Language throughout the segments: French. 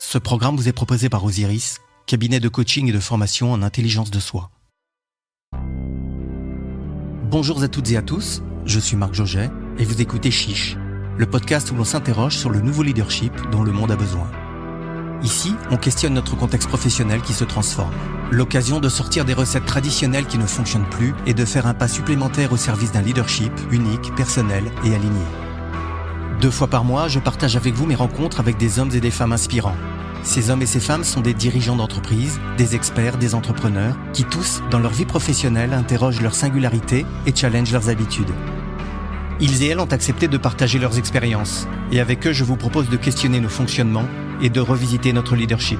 Ce programme vous est proposé par Osiris, cabinet de coaching et de formation en intelligence de soi. Bonjour à toutes et à tous, je suis Marc Joget et vous écoutez Chiche, le podcast où l'on s'interroge sur le nouveau leadership dont le monde a besoin. Ici, on questionne notre contexte professionnel qui se transforme. L'occasion de sortir des recettes traditionnelles qui ne fonctionnent plus et de faire un pas supplémentaire au service d'un leadership unique, personnel et aligné. 2 fois par mois, je partage avec vous mes rencontres avec des hommes et des femmes inspirants. Ces hommes et ces femmes sont des dirigeants d'entreprise, des experts, des entrepreneurs, qui tous, dans leur vie professionnelle, interrogent leur singularité et challengent leurs habitudes. Ils et elles ont accepté de partager leurs expériences, et avec eux, je vous propose de questionner nos fonctionnements et de revisiter notre leadership.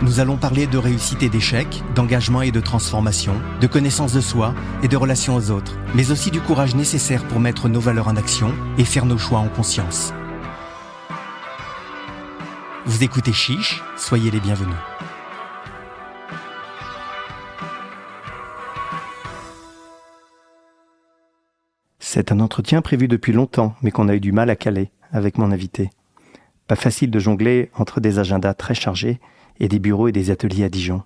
Nous allons parler de réussite et d'échec, d'engagement et de transformation, de connaissance de soi et de relations aux autres, mais aussi du courage nécessaire pour mettre nos valeurs en action et faire nos choix en conscience. Vous écoutez Chiche, soyez les bienvenus. C'est un entretien prévu depuis longtemps, mais qu'on a eu du mal à caler avec mon invité. Pas facile de jongler entre des agendas très chargés et des bureaux et des ateliers à Dijon.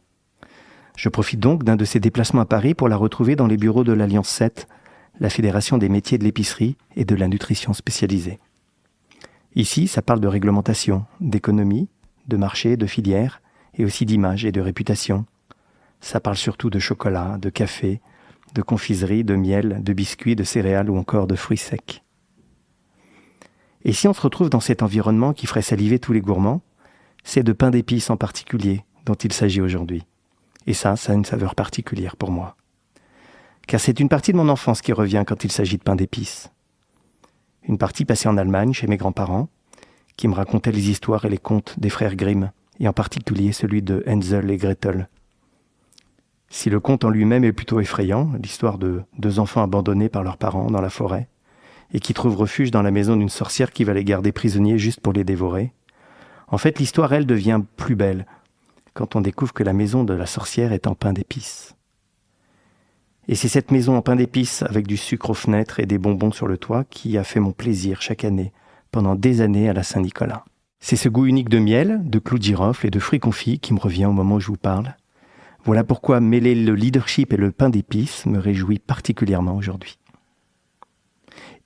Je profite donc d'un de ces déplacements à Paris pour la retrouver dans les bureaux de l'Alliance 7, la fédération des métiers de l'épicerie et de la nutrition spécialisée. Ici, ça parle de réglementation, d'économie, de marché, de filière, et aussi d'image et de réputation. Ça parle surtout de chocolat, de café, de confiserie, de miel, de biscuits, de céréales ou encore de fruits secs. Et si on se retrouve dans cet environnement qui ferait saliver tous les gourmands, c'est de pain d'épices en particulier dont il s'agit aujourd'hui. Et ça a une saveur particulière pour moi. Car c'est une partie de mon enfance qui revient quand il s'agit de pain d'épices. Une partie passée en Allemagne chez mes grands-parents, qui me racontaient les histoires et les contes des frères Grimm, et en particulier celui de Hansel et Gretel. Si le conte en lui-même est plutôt effrayant, l'histoire de 2 enfants abandonnés par leurs parents dans la forêt, et qui trouvent refuge dans la maison d'une sorcière qui va les garder prisonniers juste pour les dévorer, en fait, l'histoire, elle, devient plus belle quand on découvre que la maison de la sorcière est en pain d'épices. Et c'est cette maison en pain d'épices, avec du sucre aux fenêtres et des bonbons sur le toit, qui a fait mon plaisir chaque année, pendant des années à la Saint-Nicolas. C'est ce goût unique de miel, de clous de girofle et de fruits confits qui me revient au moment où je vous parle. Voilà pourquoi mêler le leadership et le pain d'épices me réjouit particulièrement aujourd'hui.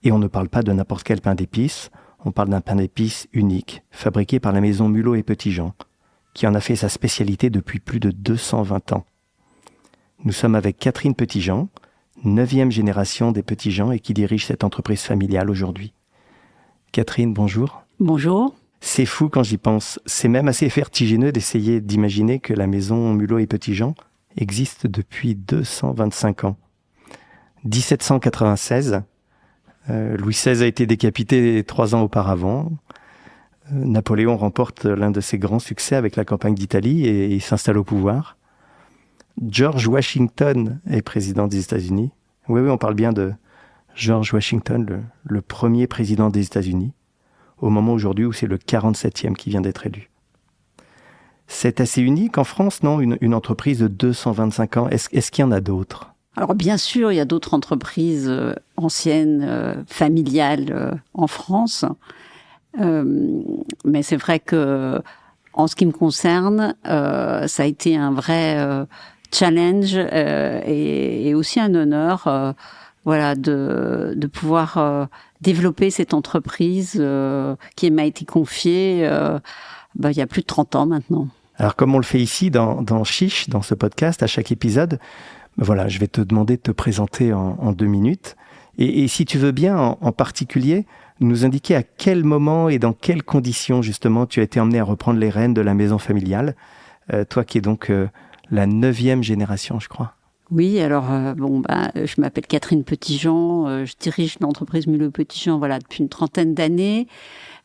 Et on ne parle pas de n'importe quel pain d'épices, on parle d'un pain d'épices unique, fabriqué par la maison Mulot et Petitjean, qui en a fait sa spécialité depuis plus de 220 ans. Nous sommes avec Catherine Petitjean, 9e génération des Petitjean et qui dirige cette entreprise familiale aujourd'hui. Catherine, bonjour. Bonjour. C'est fou quand j'y pense. C'est même assez vertigineux d'essayer d'imaginer que la maison Mulot et Petitjean existe depuis 225 ans. 1796, Louis XVI a été décapité 3 ans auparavant. Napoléon remporte l'un de ses grands succès avec la campagne d'Italie et il s'installe au pouvoir. George Washington est président des États-Unis. Oui, on parle bien de George Washington, le premier président des États-Unis, au moment aujourd'hui où c'est le 47e qui vient d'être élu. C'est assez unique en France, non ? Une entreprise de 225 ans. Est-ce qu'il y en a d'autres ? Alors bien sûr, il y a d'autres entreprises anciennes, familiales en France. Mais c'est vrai que, en ce qui me concerne, ça a été un vrai challenge et aussi un honneur de pouvoir développer cette entreprise qui m'a été confiée il y a plus de 30 ans maintenant. Alors comme on le fait ici dans Chiche, dans ce podcast, à chaque épisode, voilà, je vais te demander de te présenter en 2 minutes. Et si tu veux bien, en particulier, nous indiquer à quel moment et dans quelles conditions, justement, tu as été emmené à reprendre les rênes de la maison familiale, toi qui es donc la 9e génération, je crois. Oui, alors, je m'appelle Catherine Petitjean, je dirige l'entreprise Mulot Petitjean, depuis une 30aine d'années,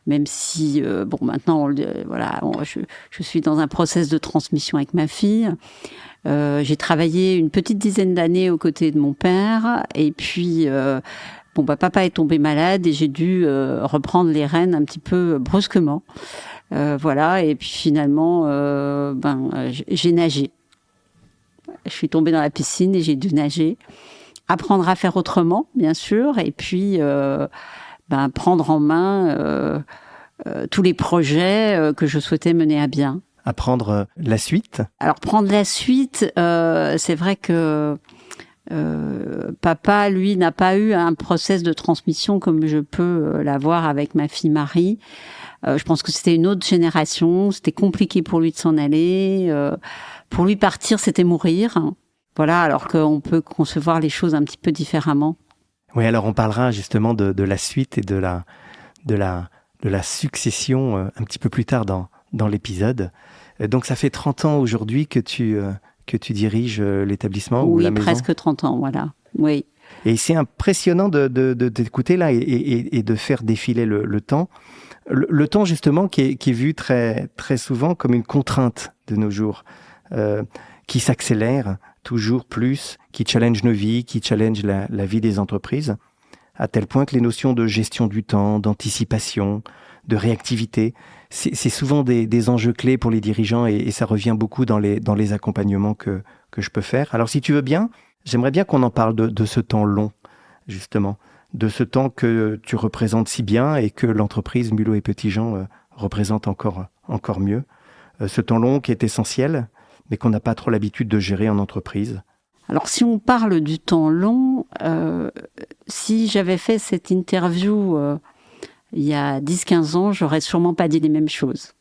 même si, maintenant, je suis dans un process de transmission avec ma fille. J'ai travaillé une petite dizaine d'années aux côtés de mon père, et puis papa est tombé malade et j'ai dû reprendre les rênes un petit peu brusquement. Et puis finalement, j'ai nagé. Je suis tombée dans la piscine et j'ai dû nager. Apprendre à faire autrement, bien sûr, et puis prendre en main tous les projets que je souhaitais mener à bien. À prendre la suite? Alors prendre la suite, c'est vrai que papa, lui, n'a pas eu un process de transmission comme je peux l'avoir avec ma fille Marie. Je pense que c'était une autre génération, c'était compliqué pour lui de s'en aller. Pour lui partir, c'était mourir. Voilà, alors qu'on peut concevoir les choses un petit peu différemment. Oui, alors on parlera justement de la suite et de la succession un petit peu plus tard dans l'épisode. Donc ça fait 30 ans aujourd'hui que tu diriges l'établissement ou la maison? Oui, presque 30 ans, voilà. Oui. Et c'est impressionnant de t'écouter là et de faire défiler le temps. Le temps justement qui est vu très, très souvent comme une contrainte de nos jours, qui s'accélère toujours plus, qui challenge nos vies, qui challenge la vie des entreprises, à tel point que les notions de gestion du temps, d'anticipation, de réactivité, c'est souvent des enjeux clés pour les dirigeants et ça revient beaucoup dans les accompagnements que je peux faire. Alors si tu veux bien, j'aimerais bien qu'on en parle de ce temps long, justement, de ce temps que tu représentes si bien et que l'entreprise Mulot et Petitjean représente encore mieux. Ce temps long qui est essentiel, mais qu'on n'a pas trop l'habitude de gérer en entreprise. Alors si on parle du temps long, si j'avais fait cette interview il y a 10-15 ans, j'aurais sûrement pas dit les mêmes choses.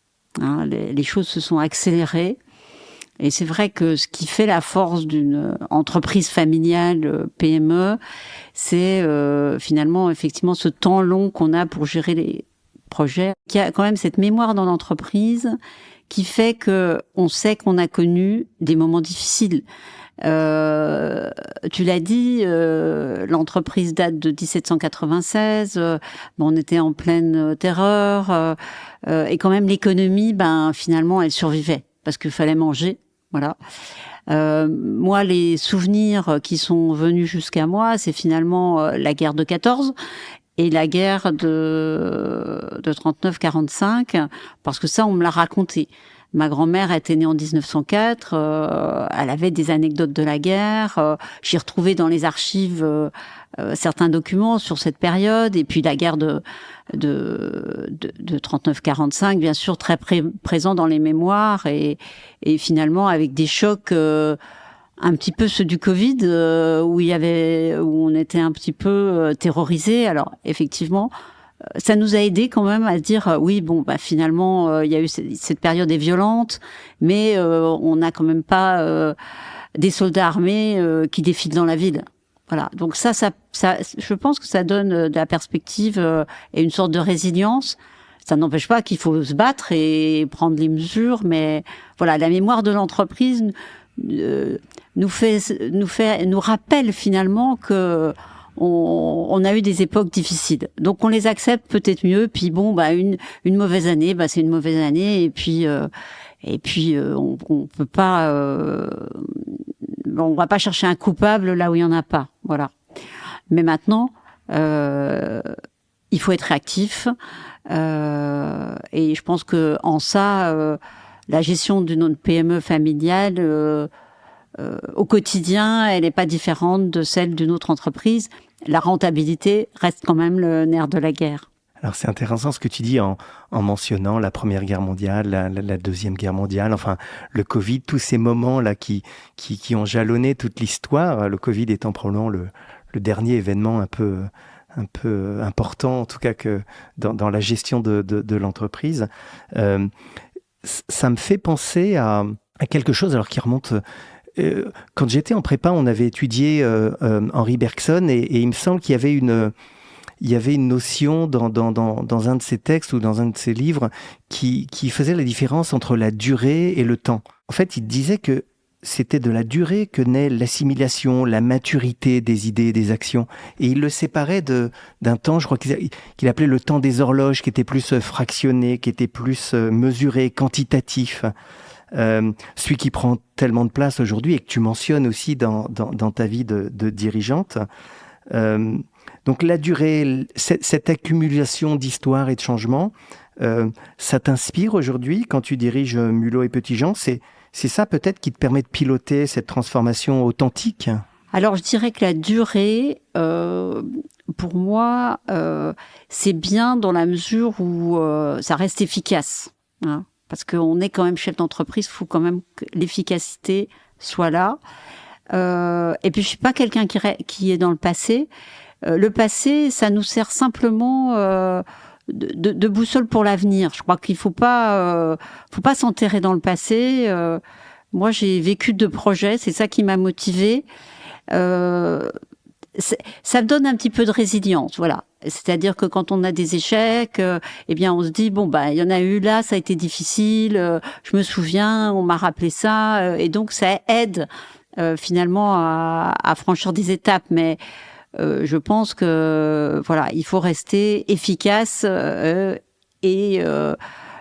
Hein, les choses se sont accélérées. Et c'est vrai que ce qui fait la force d'une entreprise familiale PME, c'est finalement effectivement ce temps long qu'on a pour gérer les projets. Il y a quand même cette mémoire dans l'entreprise qui fait que on sait qu'on a connu des moments difficiles. Tu l'as dit, l'entreprise date de 1796. On était en pleine terreur et quand même l'économie, finalement, elle survivait parce qu'il fallait manger. Voilà. Moi, les souvenirs qui sont venus jusqu'à moi, c'est finalement la guerre de 14 et la guerre de 39-45, parce que ça, on me l'a raconté. Ma grand-mère était née en 1904, elle avait des anecdotes de la guerre. J'ai retrouvé dans les archives certains documents sur cette période, et puis la guerre de 39-45, bien sûr, très présent dans les mémoires, et finalement avec des chocs un petit peu ceux du Covid, où on était un petit peu terrorisés. Alors effectivement, ça nous a aidé quand même à se dire oui, finalement il y a eu cette période est violente, mais on n'a quand même pas des soldats armés qui défilent dans la ville. Voilà. Donc ça, je pense que ça donne de la perspective et une sorte de résilience. Ça n'empêche pas qu'il faut se battre et prendre les mesures, mais voilà, la mémoire de l'entreprise nous rappelle finalement que on a eu des époques difficiles. Donc on les accepte peut-être mieux. Puis une mauvaise année, c'est une mauvaise année. Et puis on peut pas, on va pas chercher un coupable là où il y en a pas. Voilà. Mais maintenant, il faut être réactif. Et je pense que en ça, la gestion d'une PME familiale au quotidien, elle n'est pas différente de celle d'une autre entreprise. La rentabilité reste quand même le nerf de la guerre. Alors c'est intéressant ce que tu dis en mentionnant la Première Guerre mondiale, la Deuxième Guerre mondiale, enfin le Covid, tous ces moments-là qui ont jalonné toute l'histoire, le Covid étant probablement le dernier événement un peu important, en tout cas que dans la gestion de l'entreprise. Ça me fait penser à quelque chose alors qui remonte... quand j'étais en prépa, on avait étudié Henri Bergson et il me semble qu'il y avait une notion dans un de ses textes ou dans un de ses livres qui faisait la différence entre la durée et le temps. En fait, il disait que c'était de la durée que naît l'assimilation, la maturité des idées, des actions. Et il le séparait d'un temps, je crois qu'il appelait le temps des horloges, qui était plus fractionné, qui était plus mesuré, quantitatif. Celui qui prend tellement de place aujourd'hui et que tu mentionnes aussi dans ta vie de dirigeante. Donc la durée, cette accumulation d'histoires et de changements, ça t'inspire aujourd'hui quand tu diriges Mulot et Petitjean. C'est ça peut-être qui te permet de piloter cette transformation authentique? Alors je dirais que la durée, pour moi, c'est bien dans la mesure où ça reste efficace. Hein, parce qu'on est quand même chef d'entreprise, il faut quand même que l'efficacité soit là. Et puis, je suis pas quelqu'un qui est dans le passé. Le passé, ça nous sert simplement de boussole pour l'avenir. Je crois qu'il faut pas s'enterrer dans le passé. Moi, j'ai vécu 2 projets, c'est ça qui m'a motivée. Ça me donne un petit peu de résilience, voilà. C'est-à-dire que quand on a des échecs, eh bien, on se dit bon bah il y en a eu là, ça a été difficile. Je me souviens, on m'a rappelé ça, et donc ça aide finalement à franchir des étapes. Mais je pense que voilà, il faut rester efficace et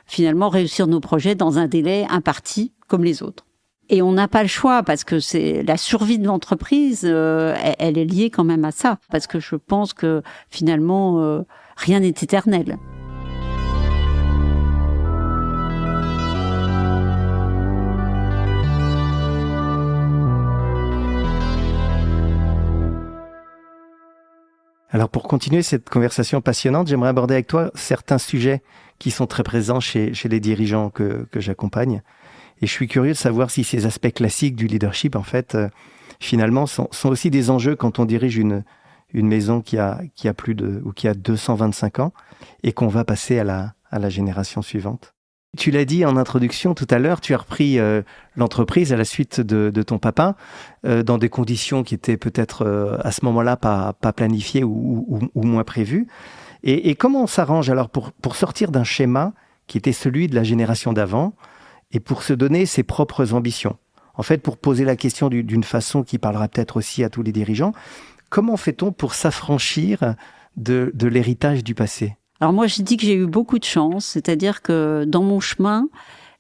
finalement réussir nos projets dans un délai imparti comme les autres. Et on n'a pas le choix parce que c'est la survie de l'entreprise, elle est liée quand même à ça. Parce que je pense que finalement, rien n'est éternel. Alors pour continuer cette conversation passionnante, j'aimerais aborder avec toi certains sujets qui sont très présents chez les dirigeants que j'accompagne. Et je suis curieux de savoir si ces aspects classiques du leadership, en fait, finalement, sont aussi des enjeux quand on dirige une maison qui a plus de, ou qui a 225 ans et qu'on va passer à la génération suivante. Tu l'as dit en introduction tout à l'heure, tu as repris l'entreprise à la suite de ton papa dans des conditions qui étaient peut-être à ce moment-là pas planifiées ou moins prévues. Et comment on s'arrange alors pour sortir d'un schéma qui était celui de la génération d'avant et pour se donner ses propres ambitions? En fait, pour poser la question d'une façon qui parlera peut-être aussi à tous les dirigeants, comment fait-on pour s'affranchir de l'héritage du passé? Alors moi, je dis que j'ai eu beaucoup de chance, c'est-à-dire que dans mon chemin,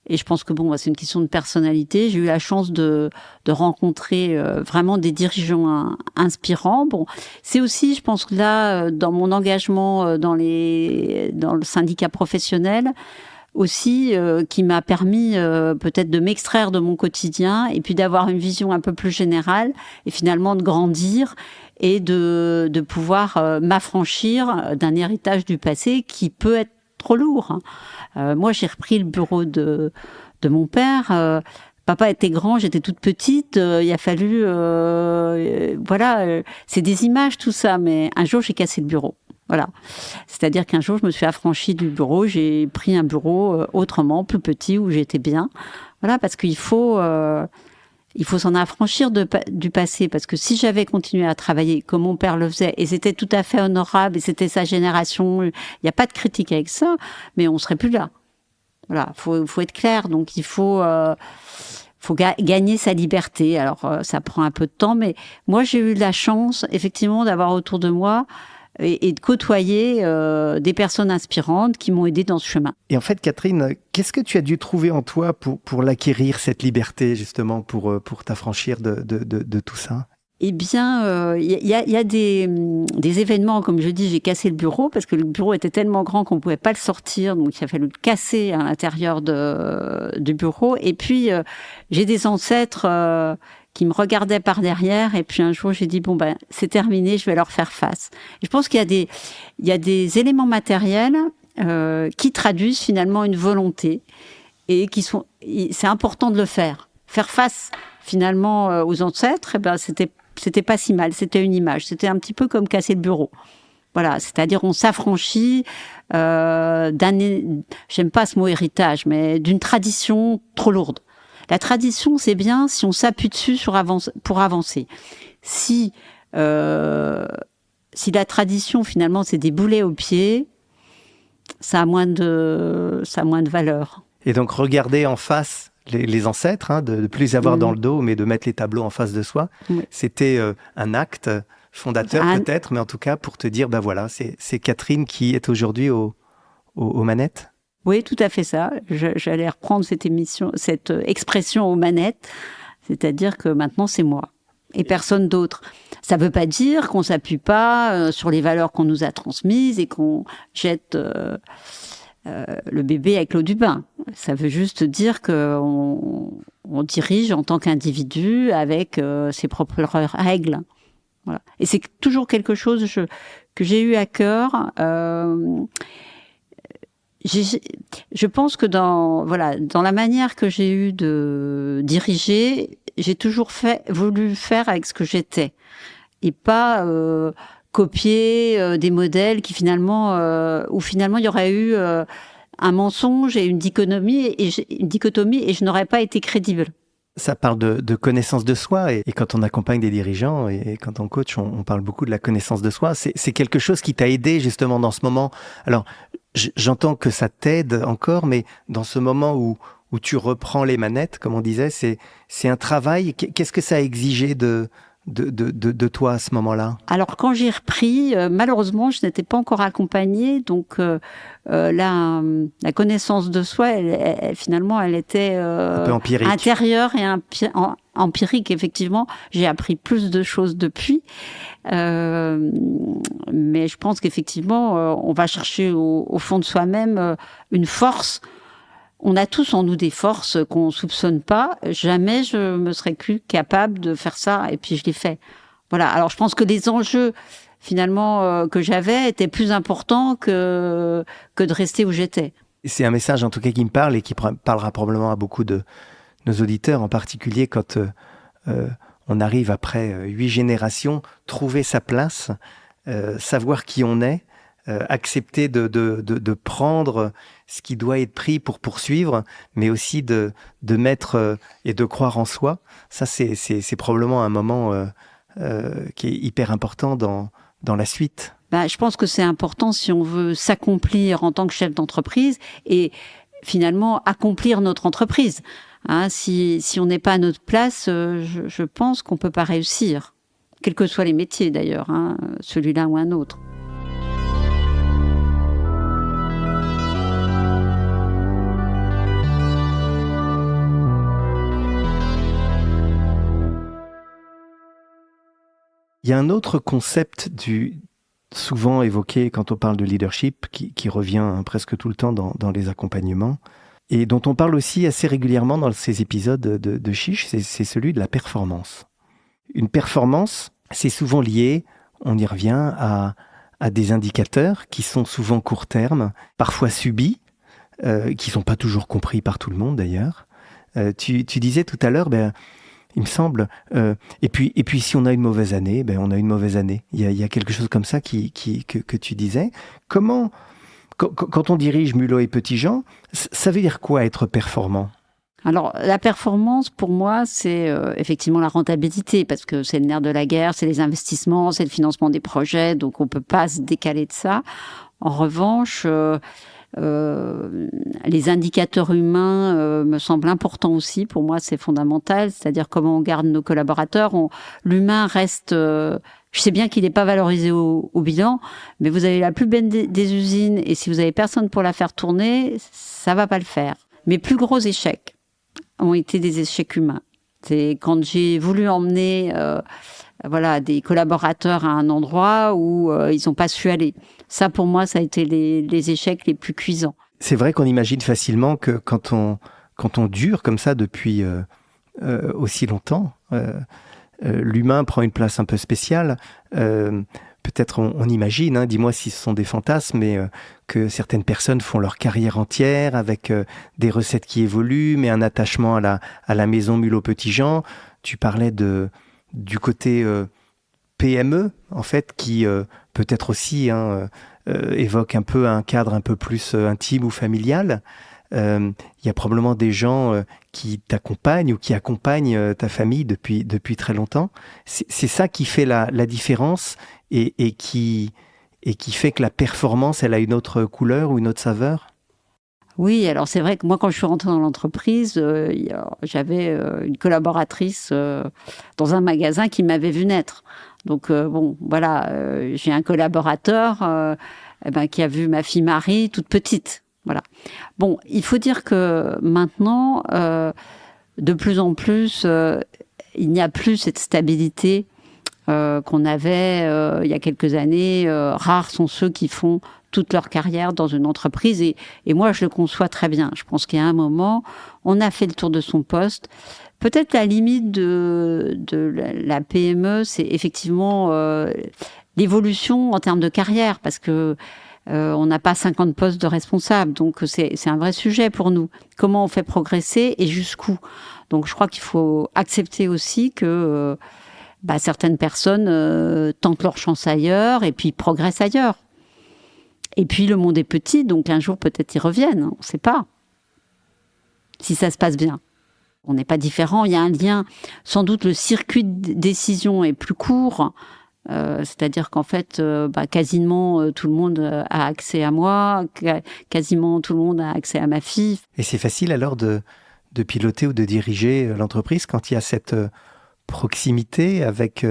et je pense que bon, c'est une question de personnalité, j'ai eu la chance de rencontrer vraiment des dirigeants inspirants. Bon, c'est aussi, je pense que là, dans mon engagement dans le syndicat professionnel, aussi qui m'a permis peut-être de m'extraire de mon quotidien et puis d'avoir une vision un peu plus générale et finalement de grandir et de pouvoir m'affranchir d'un héritage du passé qui peut être trop lourd. Moi, j'ai repris le bureau de mon père. Papa était grand, j'étais toute petite. Il a fallu, c'est des images tout ça. Mais un jour, j'ai cassé le bureau. Voilà. C'est-à-dire qu'un jour, je me suis affranchie du bureau, j'ai pris un bureau autrement, plus petit, où j'étais bien. Voilà, parce qu'il faut s'en affranchir du passé. Parce que si j'avais continué à travailler comme mon père le faisait, et c'était tout à fait honorable, et c'était sa génération, il n'y a pas de critique avec ça, mais on serait plus là. Voilà, faut être clair. Donc, il faut gagner sa liberté. Alors, ça prend un peu de temps, mais moi, j'ai eu la chance, effectivement, d'avoir autour de moi et de côtoyer des personnes inspirantes qui m'ont aidé dans ce chemin. Et en fait, Catherine, qu'est-ce que tu as dû trouver en toi pour l'acquérir, cette liberté, justement, pour t'affranchir de tout ça? Eh bien, il y a des événements, comme je dis, j'ai cassé le bureau, parce que le bureau était tellement grand qu'on ne pouvait pas le sortir, donc il a fallu le casser à l'intérieur du bureau. Et puis, j'ai des ancêtres qui me regardaient par derrière, et puis un jour j'ai dit bon ben c'est terminé, je vais leur faire face. Et je pense qu'il y a des éléments matériels qui traduisent finalement une volonté et c'est important de le faire face finalement aux ancêtres. Et ben c'était pas si mal, c'était une image, c'était un petit peu comme casser le bureau. Voilà, c'est-à-dire on s'affranchit j'aime pas ce mot héritage, mais d'une tradition trop lourde. La tradition, c'est bien si on s'appuie dessus pour avancer. Si la tradition, finalement, c'est des boulets aux pieds, ça a moins de valeur. Et donc, regarder en face les ancêtres, de ne plus les avoir dans le dos, mais de mettre les tableaux en face de soi, c'était un acte fondateur peut-être, mais en tout cas, pour te dire, ben voilà, c'est Catherine qui est aujourd'hui aux manettes. Oui, tout à fait ça. J'allais reprendre cette expression aux manettes, c'est-à-dire que maintenant c'est moi et personne d'autre. Ça ne veut pas dire qu'on s'appuie pas sur les valeurs qu'on nous a transmises et qu'on jette le bébé avec l'eau du bain. Ça veut juste dire qu'on dirige en tant qu'individu avec ses propres règles. Voilà. Et c'est toujours quelque chose que j'ai eu à cœur. Je pense que dans la manière que j'ai eu de diriger, j'ai toujours voulu faire avec ce que j'étais et pas copier des modèles qui finalement où finalement il y aurait eu un mensonge et une dichotomie et je n'aurais pas été crédible. Ça parle de connaissance de soi et quand on accompagne des dirigeants et quand on coach, on parle beaucoup de la connaissance de soi. C'est quelque chose qui t'a aidé justement dans ce moment. Alors, j'entends que ça t'aide encore, mais dans ce moment où tu reprends les manettes, comme on disait, c'est un travail. Qu'est-ce que ça a exigé de toi à ce moment-là? Alors quand j'ai repris, malheureusement, je n'étais pas encore accompagnée, donc la connaissance de soi, finalement, elle était un peu empirique. Intérieure et empirique. Effectivement, j'ai appris plus de choses depuis, mais je pense qu'effectivement, on va chercher au fond de soi-même une force. On a tous en nous des forces qu'on soupçonne pas. Jamais je me serais cru capable de faire ça, et puis je l'ai fait. Voilà. Alors je pense que les enjeux finalement que j'avais étaient plus importants que de rester où j'étais. C'est un message en tout cas qui me parle et qui parlera probablement à beaucoup de nos auditeurs, en particulier quand on arrive après 8 générations, trouver sa place, savoir qui on est. Accepter de prendre ce qui doit être pris pour poursuivre, mais aussi de mettre et de croire en soi. Ça, c'est probablement un moment qui est hyper important dans la suite. Je pense que c'est important si on veut s'accomplir en tant que chef d'entreprise et finalement accomplir notre entreprise. Si on n'est pas à notre place, je pense qu'on ne peut pas réussir. Quels que soient les métiers d'ailleurs, celui-là ou un autre. Il y a un autre concept souvent évoqué quand on parle de leadership, qui revient presque tout le temps dans les accompagnements, et dont on parle aussi assez régulièrement dans ces épisodes de Chiche, c'est celui de la performance. Une performance, c'est souvent lié, on y revient, à des indicateurs qui sont souvent court terme, parfois subis, qui ne sont pas toujours compris par tout le monde d'ailleurs. Tu disais tout à l'heure, il me semble. Et puis, si on a une mauvaise année, on a une mauvaise année. Il y a quelque chose comme ça que tu disais. Comment, quand on dirige Mulot et Petitjean, ça veut dire quoi être performant ? Alors, la performance, pour moi, c'est effectivement la rentabilité, parce que c'est le nerf de la guerre, c'est les investissements, c'est le financement des projets, donc on ne peut pas se décaler de ça. En revanche, les indicateurs humains me semblent importants aussi. Pour moi, c'est fondamental. C'est-à-dire comment on garde nos collaborateurs. L'humain reste... je sais bien qu'il n'est pas valorisé au bilan, mais vous avez la plus belle des usines et si vous avez personne pour la faire tourner, ça va pas le faire. Mes plus gros échecs ont été des échecs humains. C'est quand j'ai voulu emmener des collaborateurs à un endroit où ils n'ont pas su aller. Ça, pour moi, ça a été les échecs les plus cuisants. C'est vrai qu'on imagine facilement que quand on dure comme ça depuis aussi longtemps, l'humain prend une place un peu spéciale. Peut-être on imagine, dis-moi si ce sont des fantasmes, mais que certaines personnes font leur carrière entière avec des recettes qui évoluent, mais un attachement à la maison Mulot-Petitjean. Tu parlais du côté PME, en fait, qui peut-être aussi évoque un peu un cadre un peu plus intime ou familial. Il y a probablement des gens qui t'accompagnent ou qui accompagnent ta famille depuis très longtemps. C'est ça qui fait la différence et qui fait que la performance, elle a une autre couleur ou une autre saveur? Oui, alors c'est vrai que moi, quand je suis rentrée dans l'entreprise, j'avais une collaboratrice dans un magasin qui m'avait vu naître. Donc j'ai un collaborateur qui a vu ma fille Marie toute petite. Voilà. Bon, il faut dire que maintenant, de plus en plus, il n'y a plus cette stabilité qu'on avait il y a quelques années. Rares sont ceux qui font toute leur carrière dans une entreprise. Et moi, je le conçois très bien. Je pense qu'il y a un moment, on a fait le tour de son poste. Peut-être la limite de la PME, c'est effectivement l'évolution en termes de carrière, parce que on n'a pas 50 postes de responsables. Donc, c'est un vrai sujet pour nous. Comment on fait progresser et jusqu'où? Donc, je crois qu'il faut accepter aussi que certaines personnes tentent leur chance ailleurs et puis progressent ailleurs. Et puis, le monde est petit, donc un jour, peut-être, ils reviennent. On ne sait pas. Si ça se passe bien. On n'est pas différent. Il y a un lien. Sans doute, le circuit de décision est plus court. C'est-à-dire qu'en fait, quasiment tout le monde a accès à moi. Quasiment tout le monde a accès à ma fille. Et c'est facile alors de piloter ou de diriger l'entreprise quand il y a cette proximité avec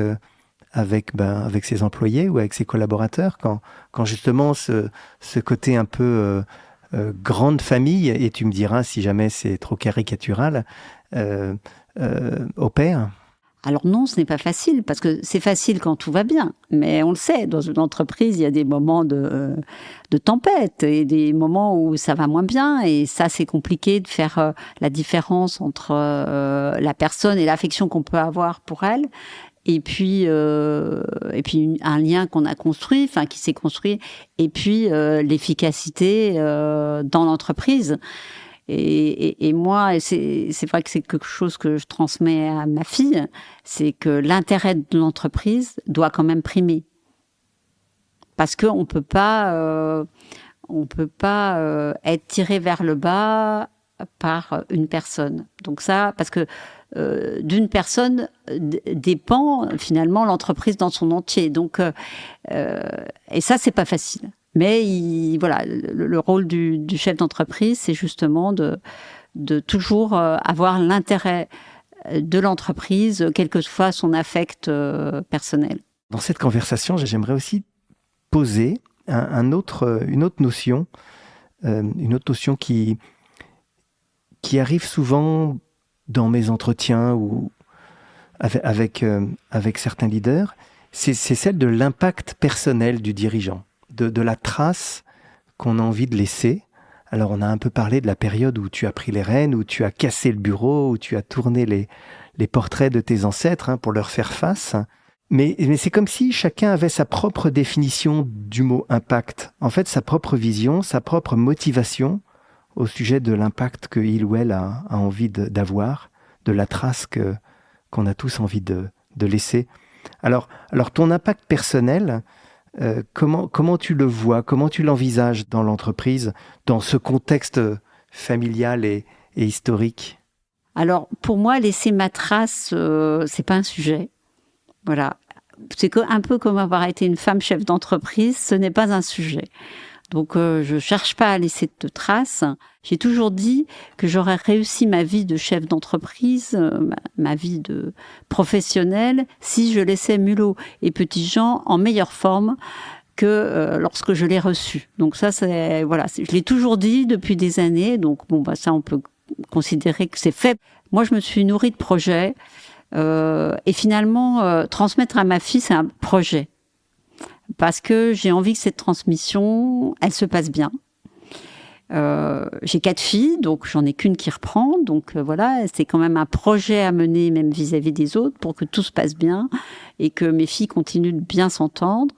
ses employés ou avec ses collaborateurs, quand justement ce côté un peu grande famille, et tu me diras si jamais c'est trop caricatural, opère. Alors non, ce n'est pas facile, parce que c'est facile quand tout va bien. Mais on le sait, dans une entreprise, il y a des moments de tempête et des moments où ça va moins bien. Et ça, c'est compliqué de faire la différence entre la personne et l'affection qu'on peut avoir pour elle. Et puis un lien qu'on a construit, enfin qui s'est construit. Et puis l'efficacité dans l'entreprise. Et moi, c'est vrai que c'est quelque chose que je transmets à ma fille, c'est que l'intérêt de l'entreprise doit quand même primer. Parce qu'on peut pas être tiré vers le bas par une personne. Donc ça, parce que d'une personne dépend finalement l'entreprise dans son entier. Donc, et ça, c'est pas facile. Mais le rôle du chef d'entreprise, c'est justement de toujours avoir l'intérêt de l'entreprise, quel que soit son affect personnel. Dans cette conversation, j'aimerais aussi poser une autre notion qui arrive souvent dans mes entretiens ou avec certains leaders, c'est celle de l'impact personnel du dirigeant. De la trace qu'on a envie de laisser. Alors, on a un peu parlé de la période où tu as pris les rênes, où tu as cassé le bureau, où tu as tourné les portraits de tes ancêtres pour leur faire face. Mais c'est comme si chacun avait sa propre définition du mot impact. En fait, sa propre vision, sa propre motivation au sujet de l'impact qu'il ou elle a envie d'avoir, de la trace qu'on a tous envie de laisser. Alors, ton impact personnel, comment tu le vois, comment tu l'envisages dans l'entreprise, dans ce contexte familial et historique? Alors, pour moi, laisser ma trace, c'est pas un sujet. Voilà. C'est un peu comme avoir été une femme chef d'entreprise, ce n'est pas un sujet. Donc, je cherche pas à laisser de traces. J'ai toujours dit que j'aurais réussi ma vie de chef d'entreprise, ma vie de professionnelle, si je laissais Mulot et Petitjean en meilleure forme que lorsque je l'ai reçu. Donc ça, je l'ai toujours dit depuis des années. Donc ça, on peut considérer que c'est fait. Moi, je me suis nourrie de projets et finalement, transmettre à ma fille, c'est un projet. Parce que j'ai envie que cette transmission, elle se passe bien. J'ai 4 filles, donc j'en ai qu'une qui reprend. Donc c'est quand même un projet à mener, même vis-à-vis des autres, pour que tout se passe bien et que mes filles continuent de bien s'entendre.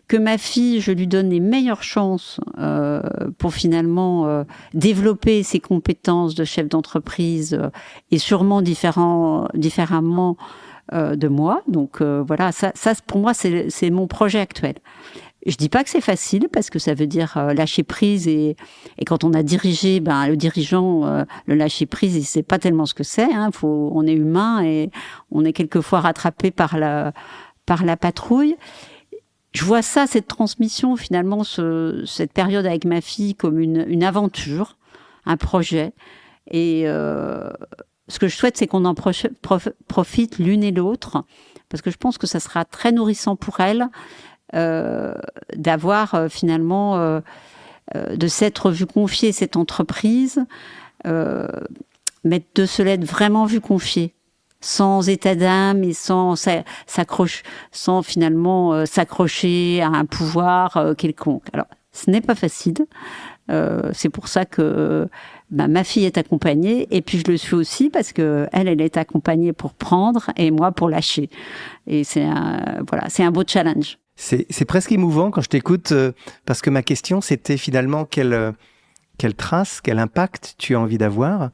Que ma fille, je lui donne les meilleures chances pour finalement développer ses compétences de chef d'entreprise et sûrement différemment de moi. Donc ça pour moi, c'est mon projet actuel. Je dis pas que c'est facile, parce que ça veut dire lâcher prise, et quand on a dirigé, le dirigeant, le lâcher prise, il sait pas tellement ce que c'est. On est humain et on est quelquefois rattrapé par la patrouille. Je vois ça, cette transmission, finalement, cette période avec ma fille, comme une aventure, un projet. Et ce que je souhaite, c'est qu'on en profite l'une et l'autre, parce que je pense que ça sera très nourrissant pour elle d'avoir finalement de s'être vu confier cette entreprise, mais de se l'être vraiment vu confier. sans état d'âme et sans finalement s'accrocher à un pouvoir quelconque. Alors, ce n'est pas facile. C'est pour ça que ma fille est accompagnée, et puis je le suis aussi parce que elle est accompagnée pour prendre et moi pour lâcher. Et c'est un beau challenge. C'est presque émouvant quand je t'écoute, parce que ma question c'était finalement quelle trace, quel impact tu as envie d'avoir,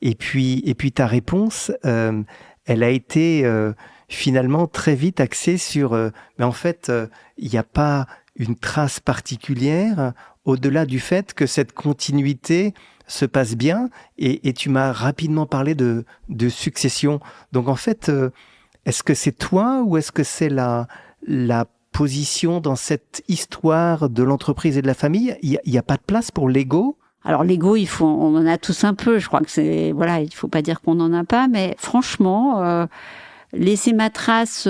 et puis ta réponse, elle a été finalement très vite axée sur, mais en fait, il n'y a pas une trace particulière au-delà du fait que cette continuité se passe bien, et tu m'as rapidement parlé de succession. Donc en fait, est-ce que c'est toi ou est-ce que c'est la position dans cette histoire de l'entreprise et de la famille? Il y a pas de place pour l'ego? Alors l'ego, on en a tous un peu. Je crois que il faut pas dire qu'on n'en a pas, mais franchement, laisser ma trace, ça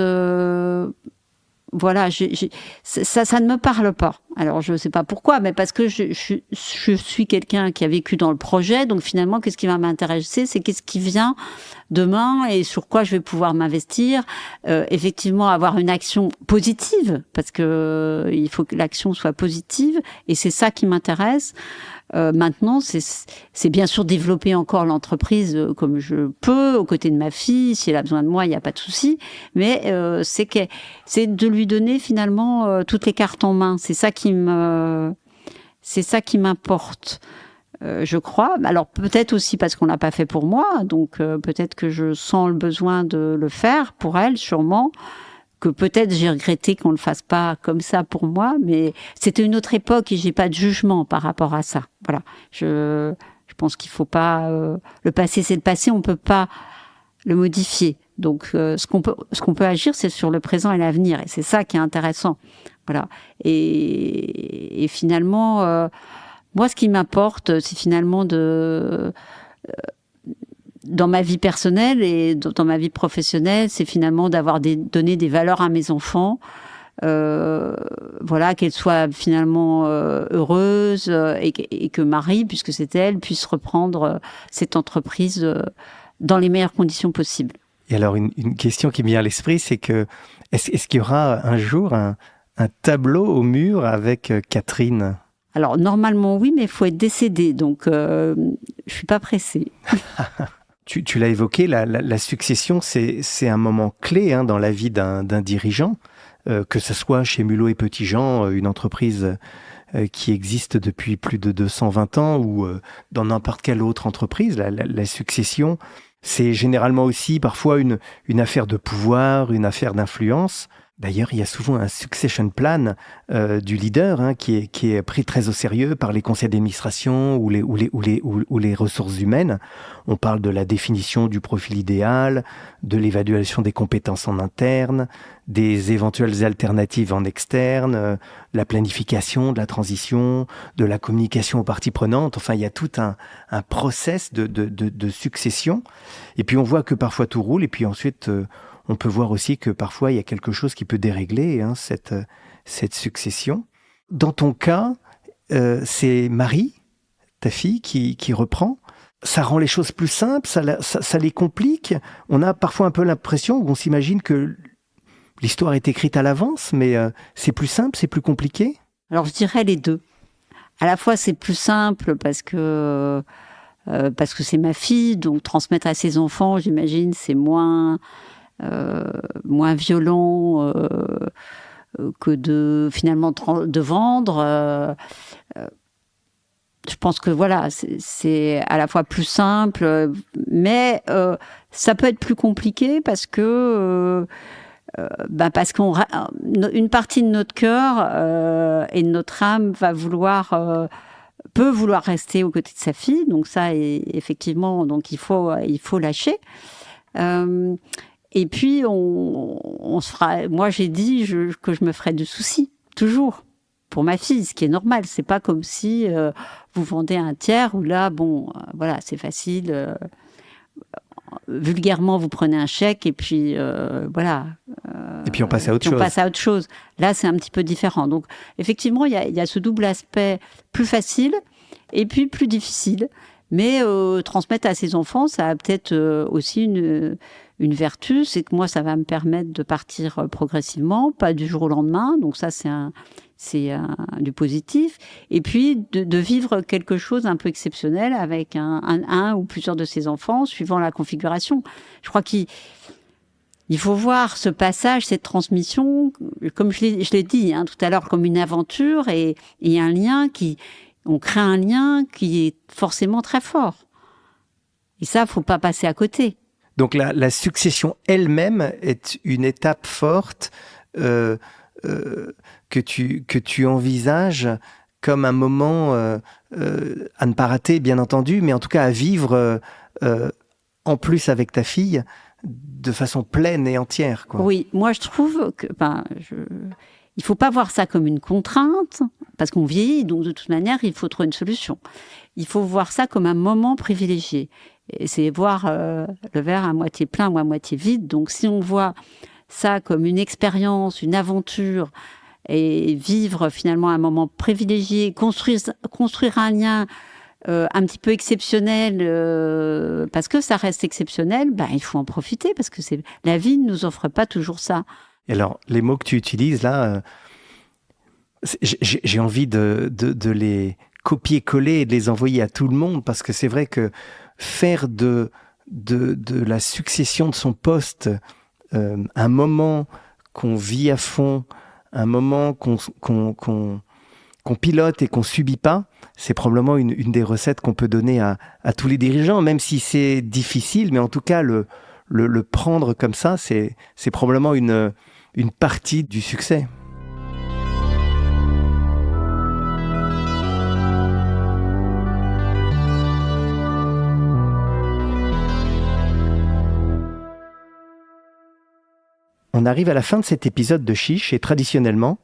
ne me parle pas. Alors je sais pas pourquoi, mais parce que je suis quelqu'un qui a vécu dans le projet, donc finalement, qu'est-ce qui va m'intéresser, c'est qu'est-ce qui vient demain et sur quoi je vais pouvoir m'investir. Effectivement, avoir une action positive, parce que il faut que l'action soit positive, et c'est ça qui m'intéresse. Maintenant, c'est bien sûr développer encore l'entreprise comme je peux, aux côtés de ma fille. Si elle a besoin de moi, il n'y a pas de souci. Mais c'est de lui donner finalement toutes les cartes en main. C'est ça qui m'importe, je crois. Alors peut-être aussi parce qu'on l'a pas fait pour moi, donc peut-être que je sens le besoin de le faire pour elle, sûrement. Que peut-être j'ai regretté qu'on le fasse pas comme ça pour moi, mais c'était une autre époque et j'ai pas de jugement par rapport à ça. Voilà, je pense qu'il faut pas le passé, c'est le passé, on peut pas le modifier. Donc ce qu'on peut agir, c'est sur le présent et l'avenir, et c'est ça qui est intéressant. Voilà, et finalement, moi, ce qui m'importe, c'est finalement dans ma vie personnelle et dans ma vie professionnelle, c'est finalement donner des valeurs à mes enfants, qu'elles soient finalement heureuses, et que Marie, puisque c'est elle, puisse reprendre cette entreprise dans les meilleures conditions possibles. Et alors, une question qui me vient à l'esprit, c'est que est-ce qu'il y aura un jour un tableau au mur avec Catherine? Alors, normalement, oui, mais il faut être décédé, donc je suis pas pressée. Tu l'as évoqué, la succession, c'est un moment clé dans la vie d'un dirigeant, que ce soit chez Mulot et Petitjean, une entreprise qui existe depuis plus de 220 ans, ou dans n'importe quelle autre entreprise. La succession, c'est généralement aussi parfois une affaire de pouvoir, une affaire d'influence. D'ailleurs, il y a souvent un succession plan du leader qui est pris très au sérieux par les conseils d'administration ou les ressources humaines. On parle de la définition du profil idéal, de l'évaluation des compétences en interne, des éventuelles alternatives en externe, la planification de la transition, de la communication aux parties prenantes. Enfin, il y a tout un process de succession. Et puis, on voit que parfois tout roule, et puis ensuite... on peut voir aussi que parfois, il y a quelque chose qui peut dérégler cette succession. Dans ton cas, c'est Marie, ta fille, qui reprend. Ça rend les choses plus simples, ça les complique. On a parfois un peu l'impression, ou on s'imagine que l'histoire est écrite à l'avance, mais c'est plus simple, c'est plus compliqué? Alors, je dirais les deux. À la fois, c'est plus simple parce que c'est ma fille, donc transmettre à ses enfants, j'imagine, c'est moins violent que de vendre. Je pense que voilà, c'est à la fois plus simple, mais ça peut être plus compliqué parce que une partie de notre cœur et de notre âme peut vouloir rester aux côtés de sa fille. Donc ça, effectivement, donc il faut lâcher. Et puis, on se fera. Moi, j'ai dit que je me ferais de soucis, toujours, pour ma fille, ce qui est normal. C'est pas comme si vous vendez à un tiers où là, voilà, c'est facile. Vulgairement, vous prenez un chèque et puis voilà. Et puis on passe à autre chose. Là, c'est un petit peu différent. Donc, effectivement, il y a ce double aspect plus facile et puis plus difficile. Mais transmettre à ses enfants, ça a peut-être aussi une vertu, c'est que moi, ça va me permettre de partir progressivement, pas du jour au lendemain. Donc ça, c'est du positif. Et puis, de vivre quelque chose un peu exceptionnel avec un ou plusieurs de ses enfants, suivant la configuration. Je crois qu'il faut voir ce passage, cette transmission, comme je l'ai dit tout à l'heure, comme une aventure et un lien on crée un lien qui est forcément très fort. Et ça, faut pas passer à côté. Donc la succession elle-même est une étape forte que tu envisages comme un moment à ne pas rater, bien entendu, mais en tout cas à vivre en plus avec ta fille de façon pleine et entière, quoi. Oui, moi je trouve que il faut pas voir ça comme une contrainte, parce qu'on vieillit, donc de toute manière, il faut trouver une solution. Il faut voir ça comme un moment privilégié. Et c'est voir le verre à moitié plein ou à moitié vide. Donc si on voit ça comme une expérience, une aventure, et vivre finalement un moment privilégié, construire un lien un petit peu exceptionnel, parce que ça reste exceptionnel, il faut en profiter, parce que la vie ne nous offre pas toujours ça. Et alors, les mots que tu utilises là, j'ai envie de les copier-coller et de les envoyer à tout le monde, parce que c'est vrai que faire de la succession de son poste un moment qu'on vit à fond, un moment qu'on pilote et qu'on subit pas, c'est probablement une des recettes qu'on peut donner à tous les dirigeants, même si c'est difficile, mais en tout cas le prendre comme ça, c'est probablement une partie du succès. On arrive à la fin de cet épisode de Chiche et traditionnellement,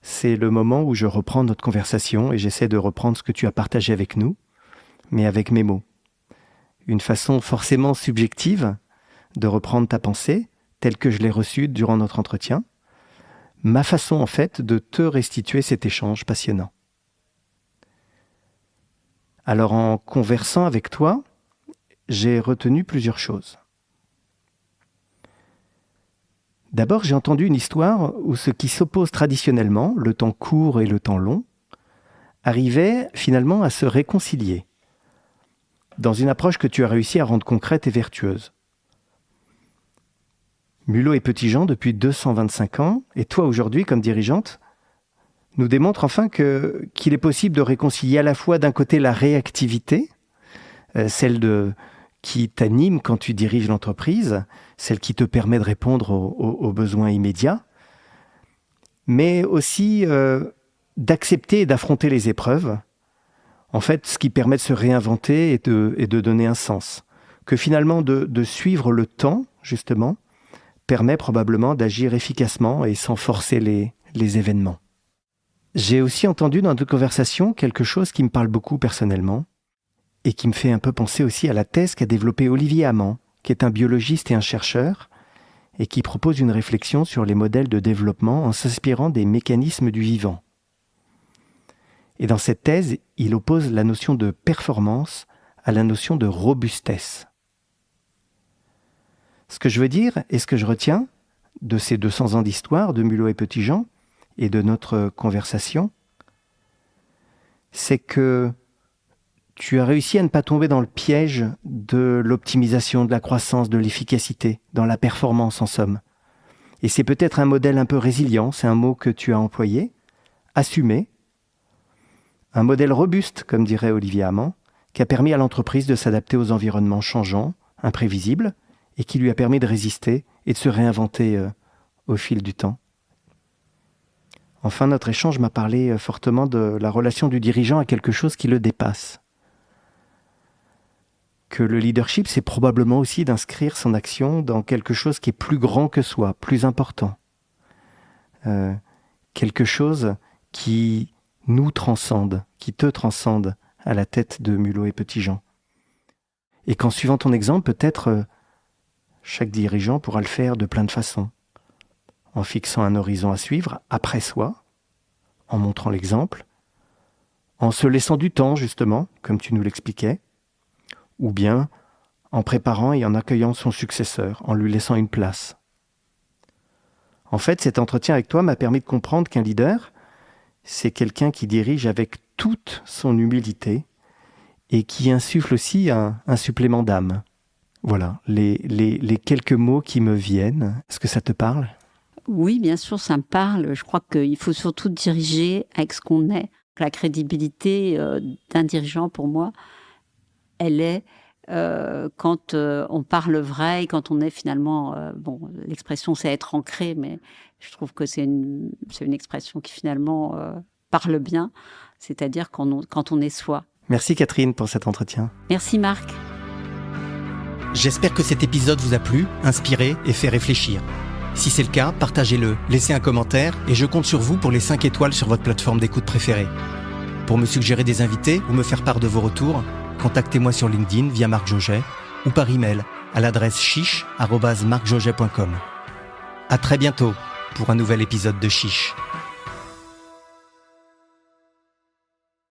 c'est le moment où je reprends notre conversation et j'essaie de reprendre ce que tu as partagé avec nous, mais avec mes mots. Une façon forcément subjective de reprendre ta pensée, telle que je l'ai reçue durant notre entretien. Ma façon, en fait, de te restituer cet échange passionnant. Alors, en conversant avec toi, j'ai retenu plusieurs choses. D'abord, j'ai entendu une histoire où ce qui s'oppose traditionnellement, le temps court et le temps long, arrivait finalement à se réconcilier, dans une approche que tu as réussi à rendre concrète et vertueuse. Mulot et Petit-Jean, depuis 225 ans, et toi aujourd'hui comme dirigeante, nous démontrent enfin qu'il est possible de réconcilier à la fois d'un côté la réactivité, celle qui t'anime quand tu diriges l'entreprise, celle qui te permet de répondre aux besoins immédiats, mais aussi d'accepter et d'affronter les épreuves, en fait, ce qui permet de se réinventer et de donner un sens. Que finalement, de suivre le temps, justement, permet probablement d'agir efficacement et sans forcer les événements. J'ai aussi entendu dans notre conversation quelque chose qui me parle beaucoup personnellement et qui me fait un peu penser aussi à la thèse qu'a développée Olivier Amand, qui est un biologiste et un chercheur, et qui propose une réflexion sur les modèles de développement en s'inspirant des mécanismes du vivant. Et dans cette thèse, il oppose la notion de performance à la notion de robustesse. Ce que je veux dire et ce que je retiens de ces 200 ans d'histoire de Mulot et Petit-Jean et de notre conversation, c'est que tu as réussi à ne pas tomber dans le piège de l'optimisation, de la croissance, de l'efficacité, dans la performance en somme. Et c'est peut-être un modèle un peu résilient, c'est un mot que tu as employé, assumé, un modèle robuste, comme dirait Olivier Amand, qui a permis à l'entreprise de s'adapter aux environnements changeants, imprévisibles, et qui lui a permis de résister et de se réinventer au fil du temps. Enfin, notre échange m'a parlé fortement de la relation du dirigeant à quelque chose qui le dépasse. Que le leadership, c'est probablement aussi d'inscrire son action dans quelque chose qui est plus grand que soi, plus important. Quelque chose qui nous transcende, qui te transcende à la tête de Mulot et Petit-Jean. Et qu'en suivant ton exemple, peut-être chaque dirigeant pourra le faire de plein de façons. En fixant un horizon à suivre après soi, en montrant l'exemple, en se laissant du temps, justement, comme tu nous l'expliquais, ou bien en préparant et en accueillant son successeur, en lui laissant une place. En fait, cet entretien avec toi m'a permis de comprendre qu'un leader, c'est quelqu'un qui dirige avec toute son humilité et qui insuffle aussi un supplément d'âme. Voilà, les quelques mots qui me viennent. Est-ce que ça te parle ? Oui, bien sûr, ça me parle. Je crois qu'il faut surtout diriger avec ce qu'on est. La crédibilité d'un dirigeant, pour moi, elle est quand on parle vrai et quand on est finalement... l'expression, c'est être ancré, mais je trouve que c'est une expression qui finalement parle bien, c'est-à-dire quand on est soi. Merci Catherine pour cet entretien. Merci Marc. J'espère que cet épisode vous a plu, inspiré et fait réfléchir. Si c'est le cas, partagez-le, laissez un commentaire et je compte sur vous pour les 5 étoiles sur votre plateforme d'écoute préférée. Pour me suggérer des invités ou me faire part de vos retours, contactez-moi sur LinkedIn via Marc Joget ou par email à l'adresse chiche@marcjoget.com. À très bientôt pour un nouvel épisode de Chiche.